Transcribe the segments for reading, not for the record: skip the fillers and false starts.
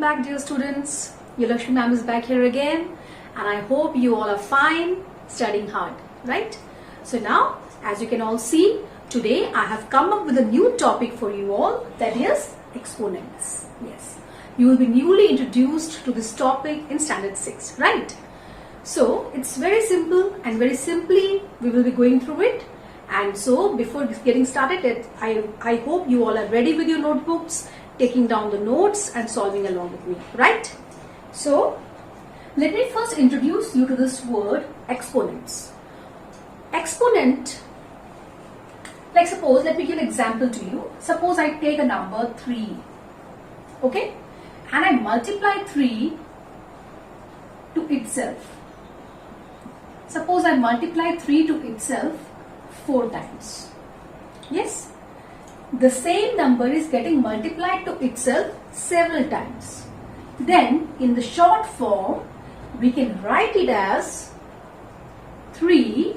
back, dear students. Your Lakshmi ma'am is back here again, and I hope you all are fine, studying hard, right? So now, as you can all see, today I have come up with a new topic for you all, that is exponents. Yes, you will be newly introduced to this topic in standard 6, right? So it's very simple, and very simply we will be going through it. And so before getting started, I hope you all are ready with your notebooks, taking down the notes and solving along with me, right? So let me first introduce you to this word exponents. Exponent, like suppose, let me give an example to you. Suppose I take a number 3, okay, and I multiply 3 to itself. Suppose I multiply 3 to itself 4 times. Yes, the same number is getting multiplied to itself several times. Then in the short form we can write it as 3.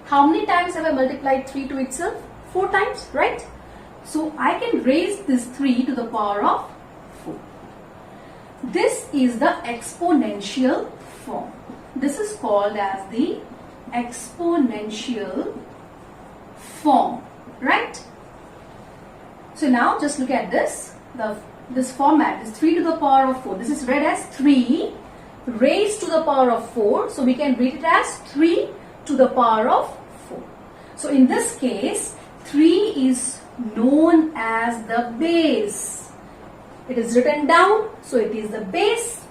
How many times have I multiplied 3 to itself? 4 times, right? So I can raise this 3 to the power of 4. This is the exponential form. This is called as the exponential form, right? So now just look at this. This format is 3 to the power of 4. This is read as 3 raised to the power of 4. So we can read it as 3 to the power of 4. So in this case, 3 is known as the base. It is written down, so it is the base,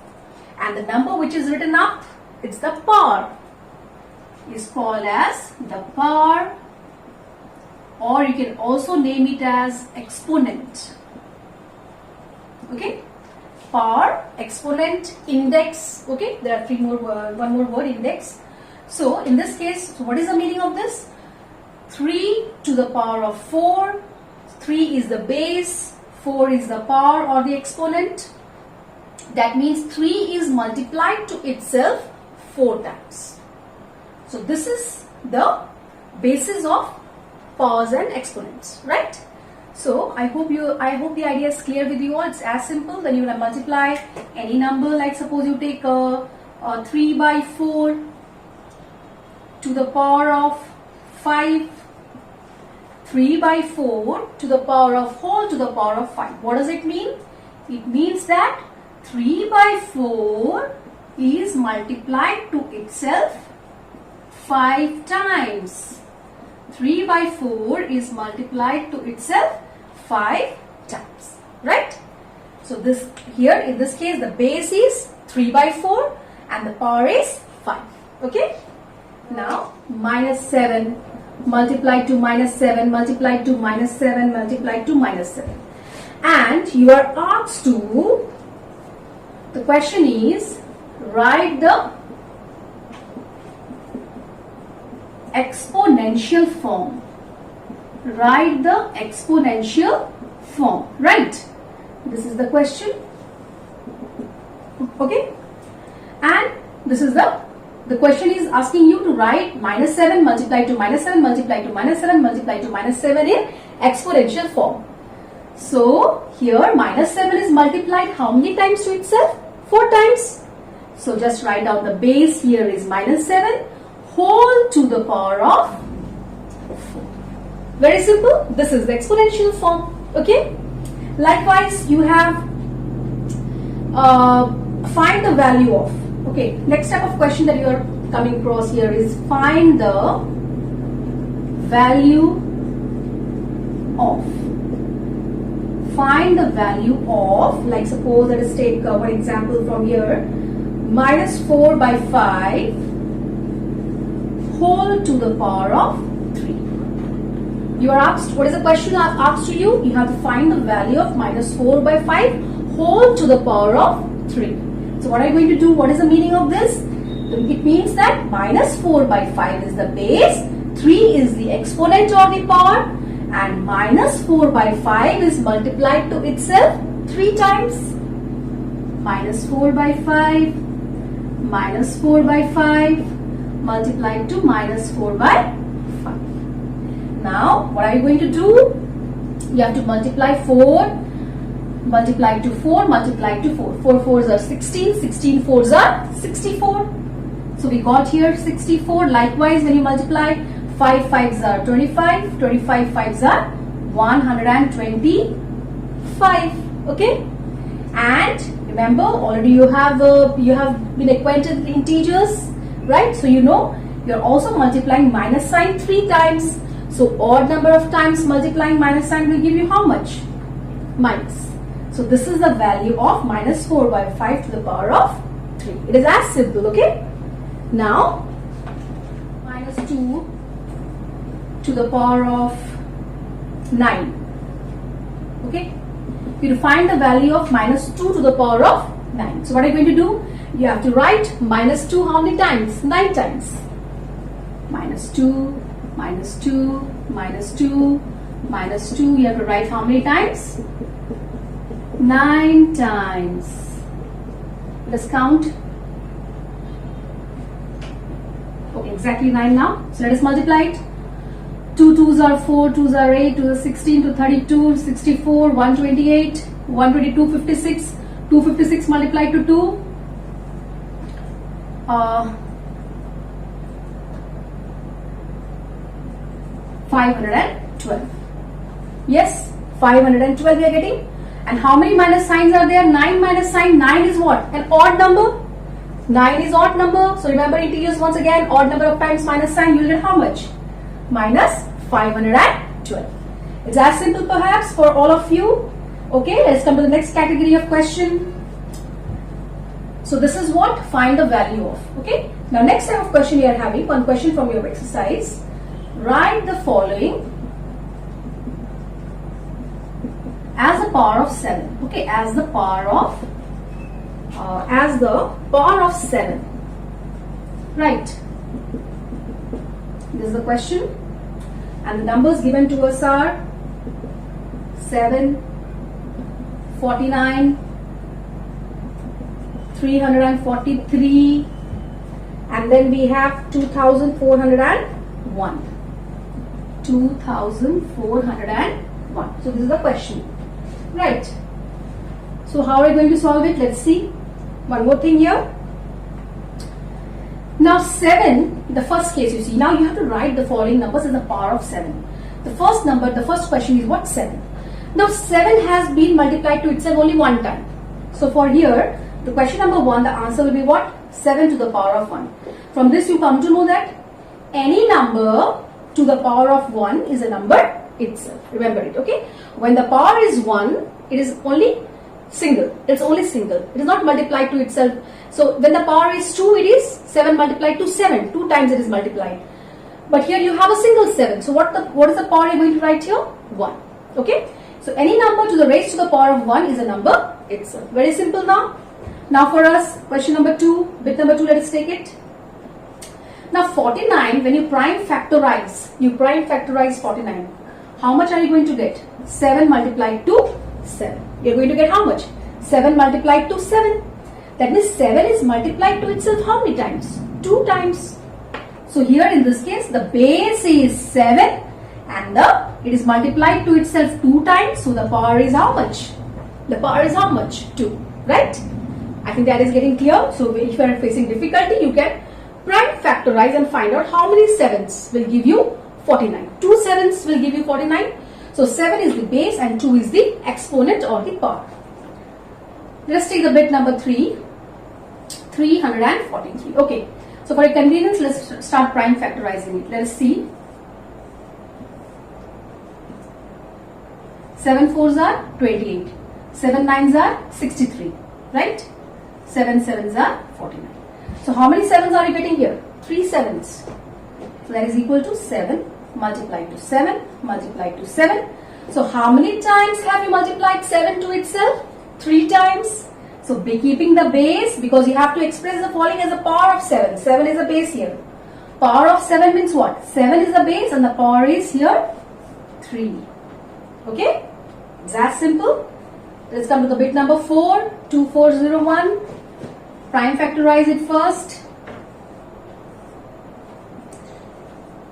and the number which is written up, it's the power, is called as the power, or you can also name it as exponent. Okay, power, exponent, index. Okay, there are one more word, index. So in this case, what is the meaning of this? 3 to the power of 4. 3 is the base, 4 is the power or the exponent. That means 3 is multiplied to itself 4 times. So this is the basis of powers and exponents, right? So I hope the idea is clear with you all. It's as simple. When you multiply any number, like suppose you take 3 by 4 to the power of 5, 3 by 4 to the power of whole to the power of 5. What does it mean? It means that 3 by 4 is multiplied to itself 5 times. 3 by 4 is multiplied to itself 5 times, right? So this here in this case the base is 3 by 4 and the power is 5. Okay. Now minus 7 multiplied to minus 7 multiplied to minus 7 multiplied to minus 7, and you are asked to, the question is, write the exponential form. Write the exponential form, right? This is the question. Okay, and this is the question is asking you to write minus 7 multiplied to minus 7 multiplied to minus 7 multiplied to minus 7 in exponential form. So here minus 7 is multiplied how many times to itself? 4 times. So just write down the base here is minus 7 whole to the power of 4. Very simple. This is the exponential form. Okay. Likewise, you have find the value of. Okay. Next type of question that you are coming across here is find the value of. Find the value of, like suppose let us take one example from here, minus 4 by 5 whole to the power of 3. You are asked, what is the question asked to you? You have to find the value of minus 4 by 5 whole to the power of 3. So what are you going to do? What is the meaning of this? It means that minus 4 by 5 is the base, 3 is the exponent or the power, and minus 4 by 5 is multiplied to itself 3 times. Minus 4 by 5, minus 4 by 5 multiplied to minus 4 by 5. Now what are you going to do? You have to multiply 4 multiplied to 4, multiplied to 4. 4 fours are 16, 16 fours are 64. So we got here 64. Likewise, when you multiply, 5 fives are 25, 25 fives are 125. Okay? And remember, already you have been acquainted with integers, right? So you know you're also multiplying minus sign 3 times. So odd number of times multiplying minus sign will give you how much? Minus. So this is the value of minus 4 by 5 to the power of 3. It is as simple, okay? Now, minus 2 to the power of 9. Okay? You find the value of minus 2 to the power of 9. So what are you going to do? You have to write minus 2 how many times? 9 times. Minus 2, minus 2, minus 2, minus 2. You have to write how many times? 9 times. Let's count. Okay, exactly 9 now. So let us multiply it. 2 2s are 4, 2s are 8, 2s are 16, 2 32, 64, 128, 122, 56, 256 multiplied to 2. 512. Yes, 512 we are getting. And how many minus signs are there? 9 minus sign. 9 is what? An odd number. 9 is odd number. So remember integers once again. Odd number of times minus sign. You will get how much? Minus 512. It's as simple perhaps for all of you. Okay, let's come to the next category of question. So this is what? Find the value of. Okay. Now next type of question you are having. One question from your exercise. Write the following as the power of 7. Okay, as the power of 7. Right. This is the question, and the numbers given to us are 7, 49, 343, and then we have 2401. 2401. So this is the question. Right. So how are we going to solve it? Let's see. One more thing here. Now 7, the first case you see. Now you have to write the following numbers in the power of 7. The first number, the first question is what? 7. Now 7 has been multiplied to itself only one time. So for here, the question number 1, the answer will be what? 7 to the power of 1. From this you come to know that any number to the power of 1 is a number itself. Remember it, okay? When the power is 1, it is only single. It's only single. It is not multiplied to itself. So when the power is 2, it is 7 multiplied to 7. 2 times it is multiplied. But here you have a single 7. So what is the power you are going to write here? 1. Okay? So any number to the raised to the power of 1 is a number itself. Very simple now. Now for us, question number 2, bit number 2, let us take it. Now 49, when you prime factorize 49. How much are you going to get? 7 multiplied to 7. You are going to get how much? 7 multiplied to 7. That means 7 is multiplied to itself how many times? 2 times. So here in this case, the base is 7 and it is multiplied to itself 2 times. So the power is how much? The power is how much? 2. Right? I think that is getting clear. So if you are facing difficulty, you can prime factorize and find out how many 7s will give you 49. 2 7s will give you 49. So 7 is the base and 2 is the exponent or the power. Let us take the bit number 3. 343. Okay. So for a convenience, let's start prime factorizing it. Let us see. 7 4s are 28. 7 9s are 63. Right? 7 7s are 49. So how many 7s are you getting here? 3 7s. So that is equal to 7 multiplied to 7 multiplied to 7. So how many times have you multiplied 7 to itself? 3 times. So be keeping the base, because you have to express the following as a power of 7. 7 is a base here. Power of 7 means what? 7 is the base and the power is here 3. Okay? It's as simple. Let's come to the bit number 4. 2401. Prime factorize it first.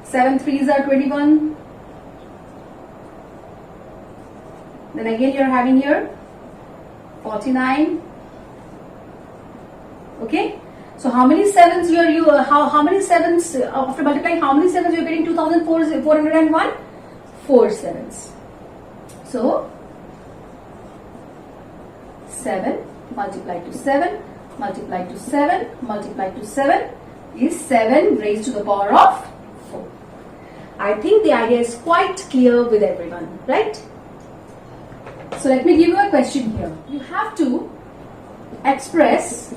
7 3s are 21. Then again you are having here 49. Okay. So how many sevens how many sevens after multiplying how many sevens you're getting 2401? 4 sevens. So 7 multiplied to 7 multiplied to 7 multiplied to 7 is 7 raised to the power of 4. I think the idea is quite clear with everyone, right? So let me give you a question here. You have to express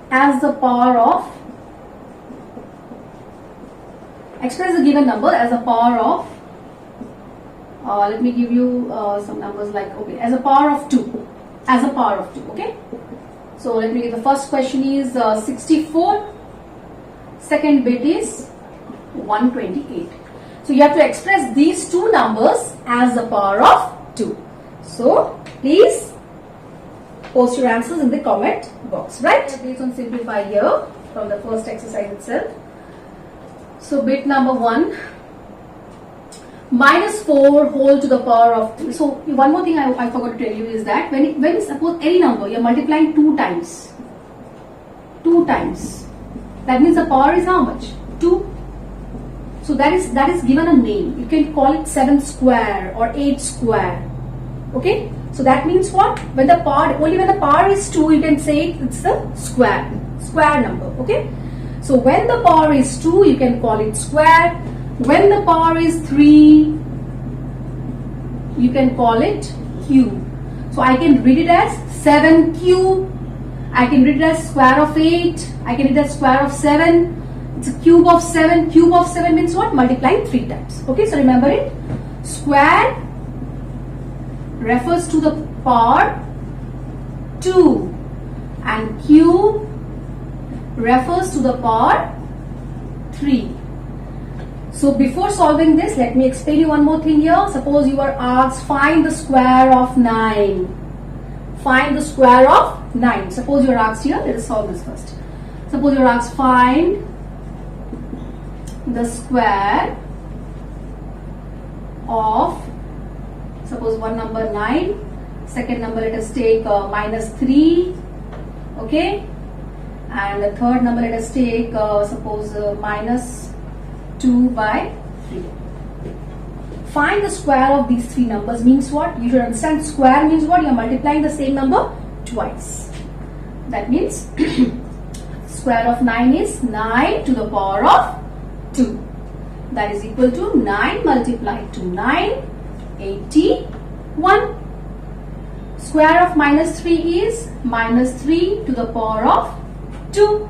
as the power of, express the given number as a power of, let me give you some numbers like, okay, as a power of 2, as a power of 2, okay. So let me give the first question is 64, second bit is 128. So you have to express these two numbers as the power of 2. So please post your answers in the comment box, right? Based on simplify here from the first exercise itself. So bit number 1, minus 4 whole to the power of 3. So one more thing I forgot to tell you is that when you suppose any number you are multiplying 2 times, that means the power is how much? 2. So that is given a name. You can call it 7 square or 8 square. Okay. So that means what? When the power, only when the power is 2, you can say it's the square number. Okay. So when the power is 2, you can call it square. When the power is 3, you can call it cube. So I can read it as 7 cube. I can read it as square of 8. I can read it as square of 7. It's a cube of 7. Cube of 7 means what? Multiplying 3 times. Okay, so remember it. Square refers to the power 2 and cube refers to the power 3. So before solving this, let me explain you one more thing here. Suppose you are asked find the square of 9. Find the square of 9. Suppose you are asked here, let us solve this first. Suppose you are asked find the square of, suppose one number 9, second number let us take minus 3, okay, and the third number let us take suppose minus 2 by 3. Find the square of these 3 numbers means what? You should understand square means what? You are multiplying the same number twice. That means square of 9 is 9 to the power of 2. That is equal to 9 multiplied to 9, 81. Square of minus 3 is minus 3 to the power of 2.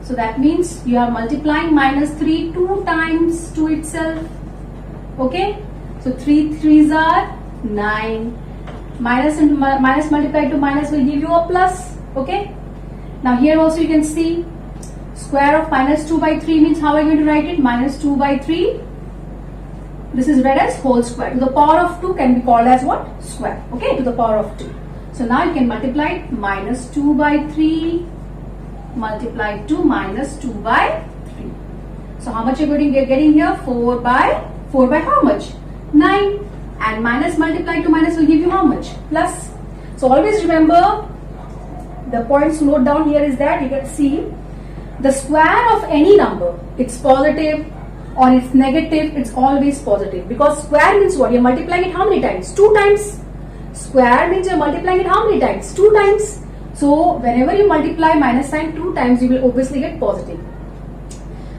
So that means you are multiplying minus 3 2 times to itself. Okay. So 3 3s are 9. Minus and minus multiplied to minus will give you a plus. Okay. Now here also you can see square of minus 2 by 3 means how are you going to write it? Minus 2 by 3. This is read as whole square. To the power of 2 can be called as what? Square. Okay, to the power of 2. So now you can multiply it minus 2 by 3 multiplied to minus 2 by 3. So how much you're getting here? 4 by how much? 9. And minus multiplied to minus will give you how much? Plus. So always remember the points to note down here is that you can see the square of any number, it's positive or it's negative, it's always positive. Because square means what? You're multiplying it how many times? 2 times. Square means you're multiplying it how many times? 2 times. So whenever you multiply minus sign 2 times, you will obviously get positive.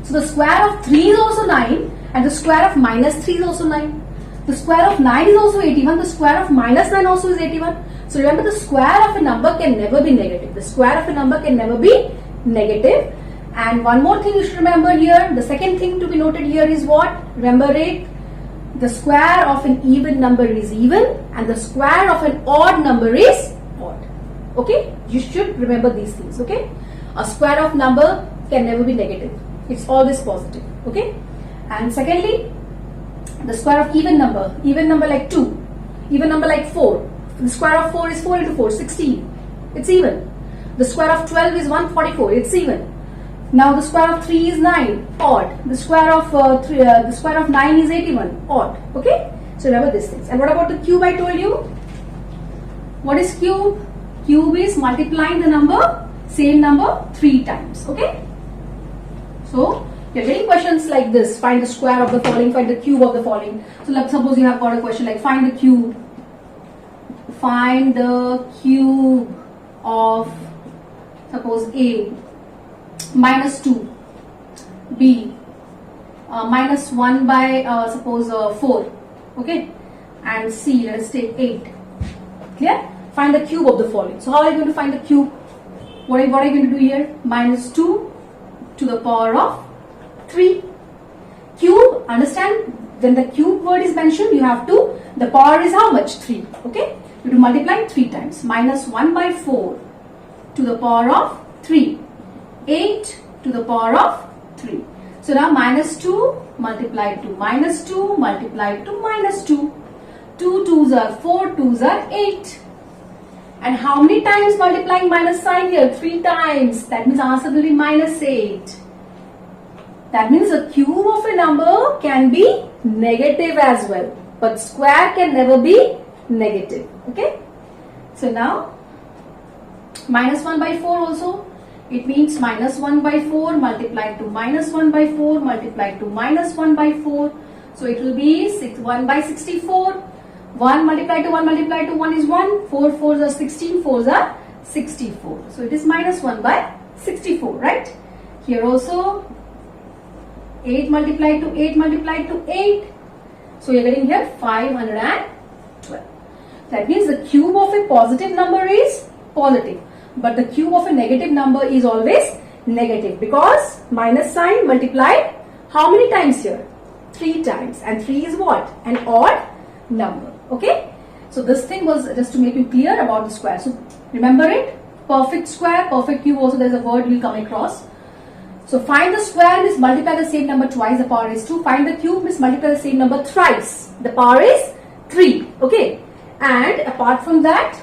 So the square of 3 is also 9 and the square of minus 3 is also 9. The square of 9 is also 81. The square of minus 9 also is 81. So remember the square of a number can never be negative. The square of a number can never be negative. And one more thing you should remember here, the second thing to be noted here is what? Remember it, the square of an even number is even and the square of an odd number is odd. Okay, you should remember these things. Okay, a square of number can never be negative, it's always positive. Okay, and secondly, the square of even number like 2, even number like 4, the square of 4 is 4 into 4, 16, it's even. The square of 12 is 144, it's even. Now the square of 3 is 9, odd. The square of 9 is 81, odd. Okay. So remember these things. And what about the cube I told you? What is cube? Cube is multiplying the number, same number 3 times. Okay? So you're getting questions like this. Find the square of the following, find the cube of the following. So let's suppose you have got a question like find the cube. Find the cube of, suppose A, minus 2, B, minus 1 by suppose 4, okay, and C, let us take 8. Clear? Find the cube of the following. So how are you going to find the cube? What are you going to do here? Minus 2 to the power of 3. Cube, understand, when the cube word is mentioned, you have to, the power is how much? 3, okay? You have to multiply 3 times. Minus 1 by 4 to the power of 3. 8 to the power of 3. So now minus 2 multiplied to minus 2 multiplied to minus 2. 2 2s are 4, 2s are 8. And how many times multiplying minus sign here? 3 times. That means answer will be minus 8. That means the cube of a number can be negative as well. But square can never be negative. Okay? So now minus 1 by 4 also. It means minus 1 by 4 multiplied to minus 1 by 4 multiplied to minus 1 by 4. So it will be 1 by 64. 1 multiplied to 1 multiplied to 1 is 1. 4 4s are 16. 4s are 64. So it is minus 1 by 64, right? Here also 8 multiplied to 8 multiplied to 8. So you are getting here 512. That means the cube of a positive number is positive. But the cube of a negative number is always negative because minus sign multiplied how many times here? 3 times. And 3 is what? An odd number. Okay? So this thing was just to make you clear about the square. So remember it. Perfect square, perfect cube also there is a word we will come across. So find the square means multiply the same number twice, the power is 2. Find the cube means multiply the same number thrice. The power is 3. Okay? And apart from that,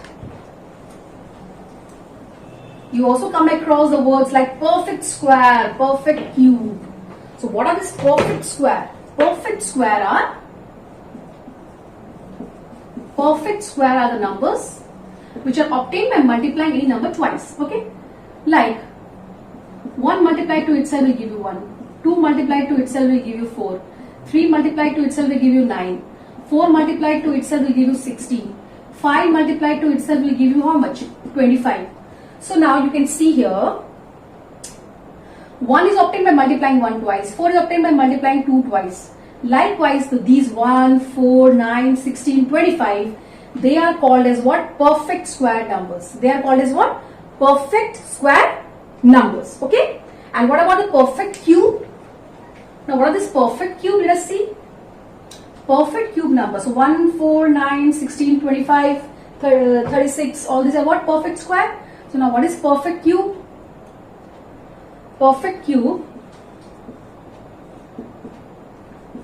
you also come across the words like perfect square, perfect cube. So what are this perfect square? Perfect square are the numbers which are obtained by multiplying any number twice. Okay? Like 1 multiplied to itself will give you 1. 2 multiplied to itself will give you 4. 3 multiplied to itself will give you 9. 4 multiplied to itself will give you 16. 5 multiplied to itself will give you how much? 25. So now you can see here 1 is obtained by multiplying 1 twice. 4 is obtained by multiplying 2 twice. Likewise, these 1, 4, 9, 16, 25, they are called as what? Perfect square numbers. They are called as what? Perfect square numbers. Okay? And what about the perfect cube? Now what are this perfect cube? Let us see. Perfect cube numbers. So 1, 4, 9, 16, 25, 36, all these are what? Perfect square. So now what is perfect cube? Perfect cube,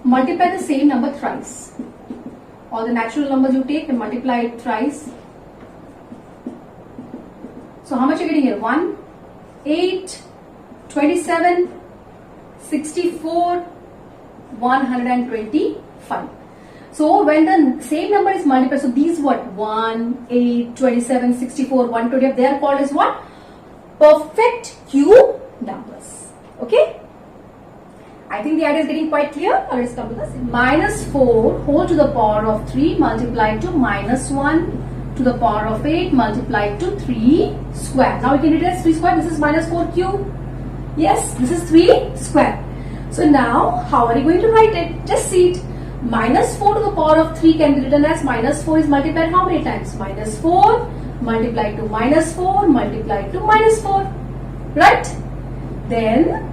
multiply the same number thrice. All the natural numbers you take and multiply it thrice. So how much are you getting here? 1, 8, 27, 64, 125. So when the same number is multiplied, so these what? 1, 8, 27, 64, 120, they are called as what? Perfect cube numbers. Okay? I think the idea is getting quite clear. Now let's come to this. Minus 4 whole to the power of 3 multiplied to minus 1 to the power of 8 multiplied to 3 square. Now we can read it as 3 square. This is minus 4 cube. Yes, this is 3 square. So now how are you going to write it? Just see it. Minus 4 to the power of 3 can be written as minus 4 is multiplied how many times? Minus 4 multiplied to minus 4 multiplied to minus 4. Right? Then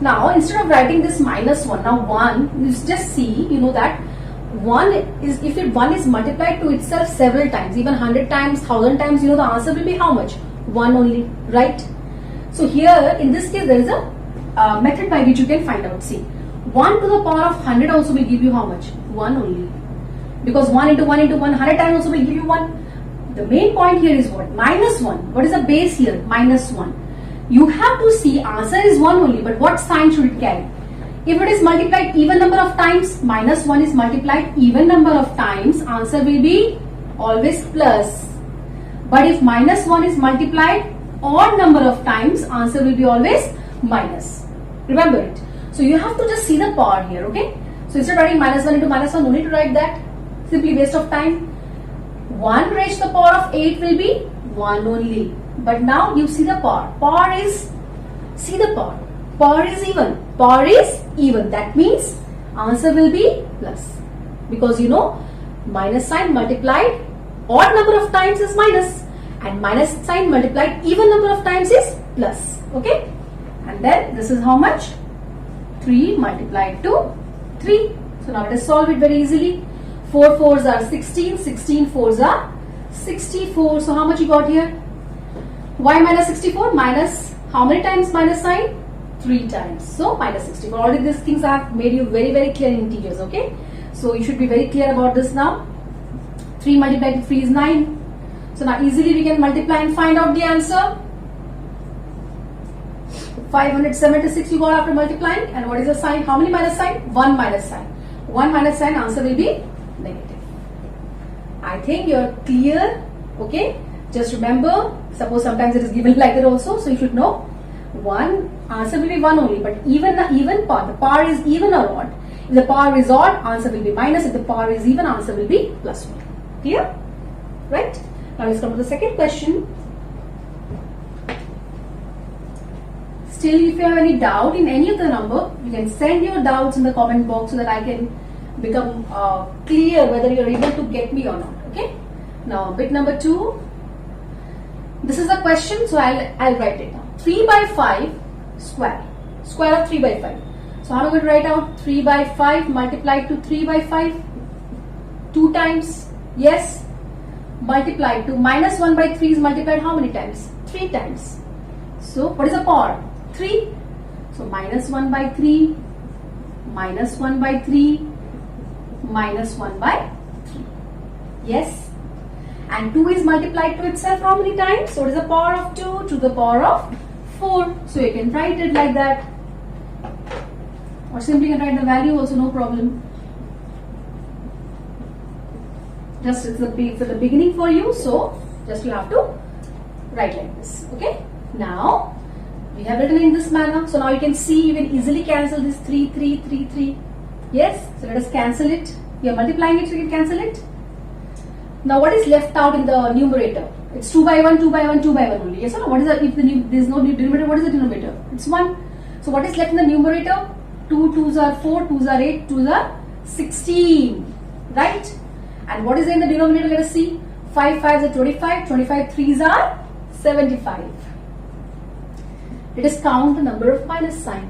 now instead of writing this minus 1, now 1, you just see, you know that 1 is, if 1 is multiplied to itself several times, even 100 times, 1000 times, you know the answer will be how much? 1 only, right? So here in this case there is a method by which you can find out. See, 1 to the power of 100 also will give you how much? 1 only. Because 1 into 1 into 1, 100 times also will give you 1. The main point here is what? Minus 1. What is the base here? Minus 1. You have to see answer is 1 only, but what sign should it carry? If it is multiplied even number of times, minus 1 is multiplied even number of times, answer will be always plus. But if minus 1 is multiplied odd number of times, answer will be always minus. Remember it. So you have to just see the power here, okay? So instead of writing minus 1 into minus 1, no need to write that. Simply waste of time. 1 raised to the power of 8 will be 1 only. But now you see the power. Power is, see the power. Power is even. Power is even. That means answer will be plus. Because you know, minus sign multiplied odd number of times is minus. And minus sign multiplied even number of times is plus. Okay? And then this is how much? 3 multiplied to 3. So now let us solve it very easily. 4 4s are 16. 16 4s are 64. So how much you got here? Why minus 64? Minus, how many times minus sign? 3 times. So minus 64. Already these things I have made you very, very clear in integers. Okay? So you should be very clear about this now. 3 multiplied to 3 is 9. So now easily we can multiply and find out the answer. 576 you got after multiplying. And what is the sign? How many minus sign? 1 minus sign. 1 minus sign, answer will be negative. I think you are clear. Okay? Just remember, suppose sometimes it is given like that also. So you should know 1, answer will be 1 only. But even the even part, the power is even or odd. If the power is odd, answer will be minus. If the power is even, answer will be plus 1. Clear? Right? Now let's come to the second question. Still, if you have any doubt in any of the number, you can send your doubts in the comment box so that I can become clear whether you are able to get me or not. Okay? Now, bit number 2. This is a question, so I'll write it down. 3 by 5 square. Square of 3 by 5. So how am I going to write out 3 by 5 multiplied to 3 by 5? 2 times. Yes. Multiplied to minus 1 by 3 is multiplied how many times? 3 times. So what is the power? 3. So minus 1 by 3, minus 1 by 3, minus 1 by 3. Yes. And 2 is multiplied to itself how many times? So what is the power of 2? To the power of 4. So you can write it like that. Or simply you can write the value also, no problem. Just it's the beginning for you, so just you have to write like this. Okay? Now we have written in this manner. So now you can see you can easily cancel this 3, 3, 3, 3. Yes? So let us cancel it. You are multiplying it, so you can cancel it. Now what is left out in the numerator? It's 2 by 1, 2 by 1, 2 by 1 only. Yes or no? What is the, if there is no denominator, what is the denominator? It's 1. So what is left in the numerator? 2 2s are 4, 2s are 8, 2s are 16. Right? And what is in the denominator? Let us see. 5 5s are 25, 25 3s are 75. Let us count the number of minus sign.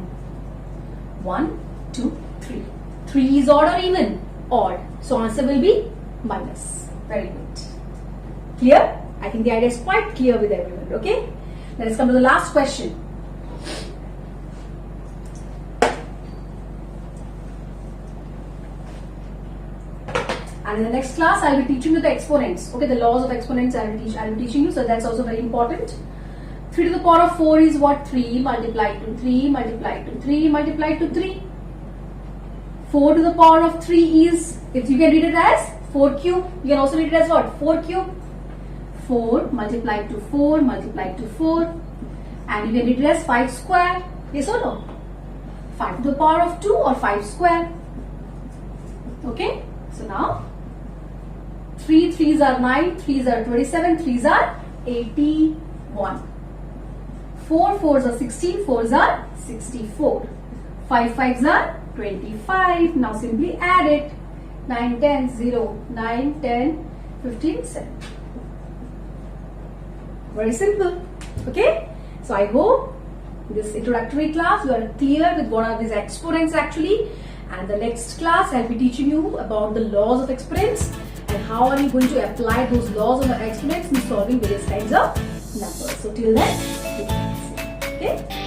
1, 2, 3. 3 is odd or even? Odd. So answer will be minus. Very good. Clear? I think the idea is quite clear with everyone. Okay? Let us come to the last question. And in the next class, I will be teaching you the exponents. Okay, the laws of exponents I will be teaching you. So that's also very important. 3 to the power of 4 is what? 3 multiplied to 3 multiplied to 3 multiplied to 3. 4 to the power of 3 is, if you can read it as 4 cube. You can also read it as what? 4 cube. 4 multiplied to 4 multiplied to 4. And you can read it as 5 square. Yes or no? 5 to the power of 2 or 5 square. Okay. So now 3 3s are 9, 3s are 27, 3s are 81. 4 4s are 16, 4s are 64. 5 5s are 25. Now simply add it. 9 10 0, 9 10 15 7. Very simple. Okay. So I hope this introductory class you are clear with what are these exponents actually. And the next class I'll be teaching you about the laws of exponents and how are you going to apply those laws of exponents in solving various kinds of numbers. So till then, okay.